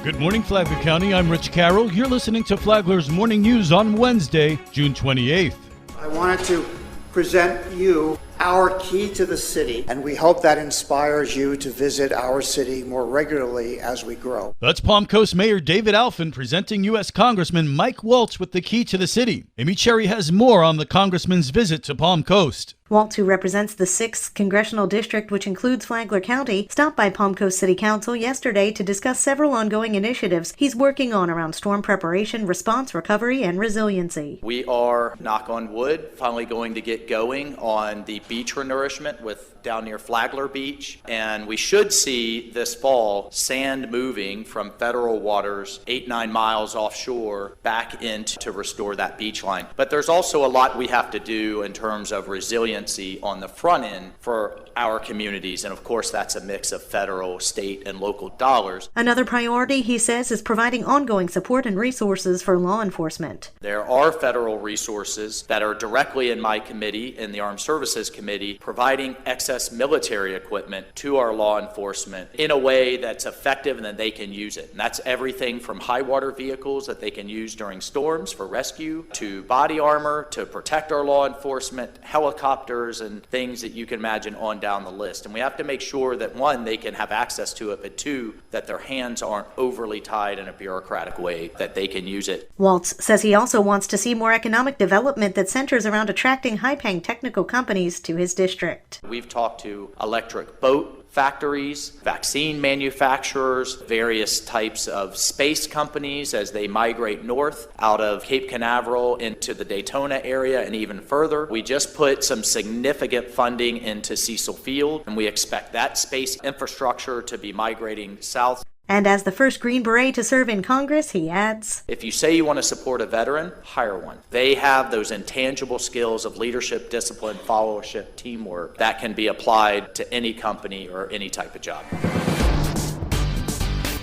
Good morning, Flagler County. I'm Rich Carroll. You're listening to Flagler's Morning News on Wednesday, June 28th. I wanted to present you our key to the city, and we hope that inspires you to visit our city more regularly as we grow. That's Palm Coast Mayor David Alfin presenting U.S. Congressman Mike Waltz with the key to the city. Amy Cherry has more on the congressman's visit to Palm Coast. Waltz, who represents the 6th Congressional District, which includes Flagler County, stopped by Palm Coast City Council yesterday to discuss several ongoing initiatives he's working on around storm preparation, response, recovery, and resiliency. We are, knock on wood, finally going to get going on the beach renourishment down near Flagler Beach, and we should see this fall sand moving from federal waters 8-9 miles offshore back in to restore that beach line. But there's also a lot we have to do in terms of resiliency on the front end for our communities, and of course that's a mix of federal, state, and local dollars. Another priority, he says, is providing ongoing support and resources for law enforcement. There are federal resources that are directly in my committee, in the Armed Services Committee, providing excess military equipment to our law enforcement in a way that's effective and that they can use it. And that's everything from high water vehicles that they can use during storms for rescue, to body armor to protect our law enforcement, helicopters, and things that you can imagine on down the list. And we have to make sure that, one, they can have access to it, but two, that their hands aren't overly tied in a bureaucratic way, that they can use it. Waltz says he also wants to see more economic development that centers around attracting high-paying technical companies to his district. We've talked to electric boat factories, vaccine manufacturers, various types of space companies as they migrate north out of Cape Canaveral into the Daytona area and even further. We just put some significant funding into Cecil Field, and we expect that space infrastructure to be migrating south. And as the first Green Beret to serve in Congress, he adds, if you say you want to support a veteran, hire one. They have those intangible skills of leadership, discipline, followership, teamwork that can be applied to any company or any type of job.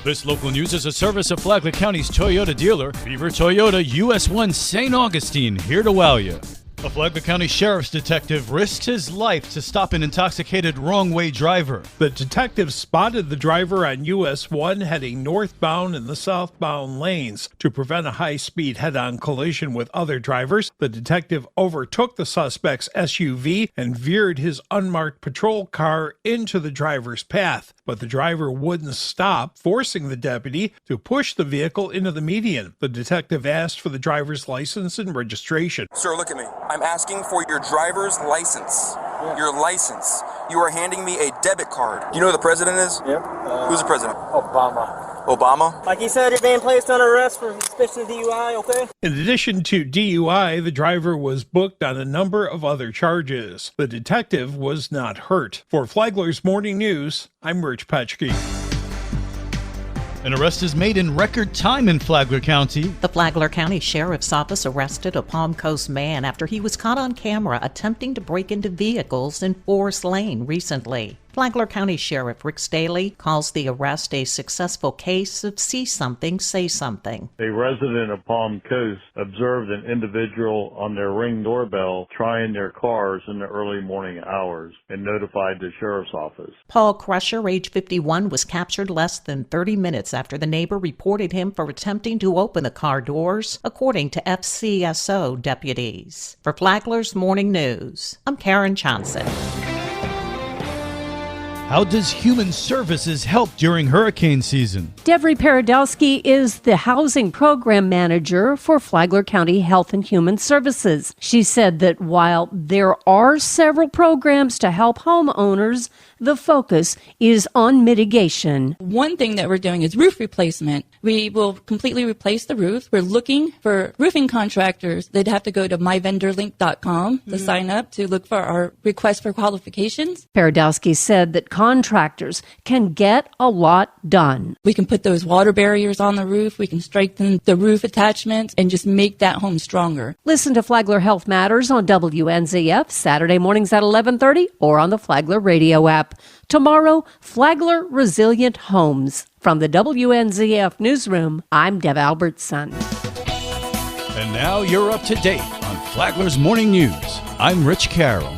This local news is a service of Flagler County's Toyota dealer, Beaver Toyota US 1 St. Augustine, here to wow you. A Flagler County Sheriff's detective risks his life to stop an intoxicated wrong-way driver. The detective spotted the driver on US 1 heading northbound in the southbound lanes. To prevent a high-speed head-on collision with other drivers, the detective overtook the suspect's SUV and veered his unmarked patrol car into the driver's path. But the driver wouldn't stop, forcing the deputy to push the vehicle into the median. The detective asked for the driver's license and registration. Sir, look at me. I'm asking for your driver's license. Your license. You are handing me a debit card. Do you know who the president is? Yep. Who's the president? Obama? Like he said, you're being placed on arrest for suspicion of DUI, okay? In addition to DUI, the driver was booked on a number of other charges. The detective was not hurt. For Flagler's Morning News, I'm Rich Petchke. An arrest is made in record time in Flagler County. The Flagler County Sheriff's Office arrested a Palm Coast man after he was caught on camera attempting to break into vehicles in Forest Lane recently. Flagler County Sheriff Rick Staley calls the arrest a successful case of see something, say something. A resident of Palm Coast observed an individual on their Ring doorbell trying their cars in the early morning hours and notified the sheriff's office. Paul Crusher, age 51, was captured less than 30 minutes after the neighbor reported him for attempting to open the car doors, according to FCSO deputies. For Flagler's Morning News, I'm Karen Johnson. How does human services help during hurricane season? Devry Paradowski is the housing program manager for Flagler County Health and Human Services. She said that while there are several programs to help homeowners, the focus is on mitigation. One thing that we're doing is roof replacement. We will completely replace the roof. We're looking for roofing contractors. They'd have to go to myvendorlink.com to sign up to look for our request for qualifications. Paradowski said that contractors can get a lot done. We can put those water barriers on the roof. We can strengthen the roof attachments and just make that home stronger. Listen to Flagler Health Matters on WNZF Saturday mornings at 11:30 or on the Flagler radio app. Tomorrow, Flagler Resilient Homes. From the WNZF Newsroom, I'm Deb Albertson. And now you're up to date on Flagler's Morning News. I'm Rich Carroll.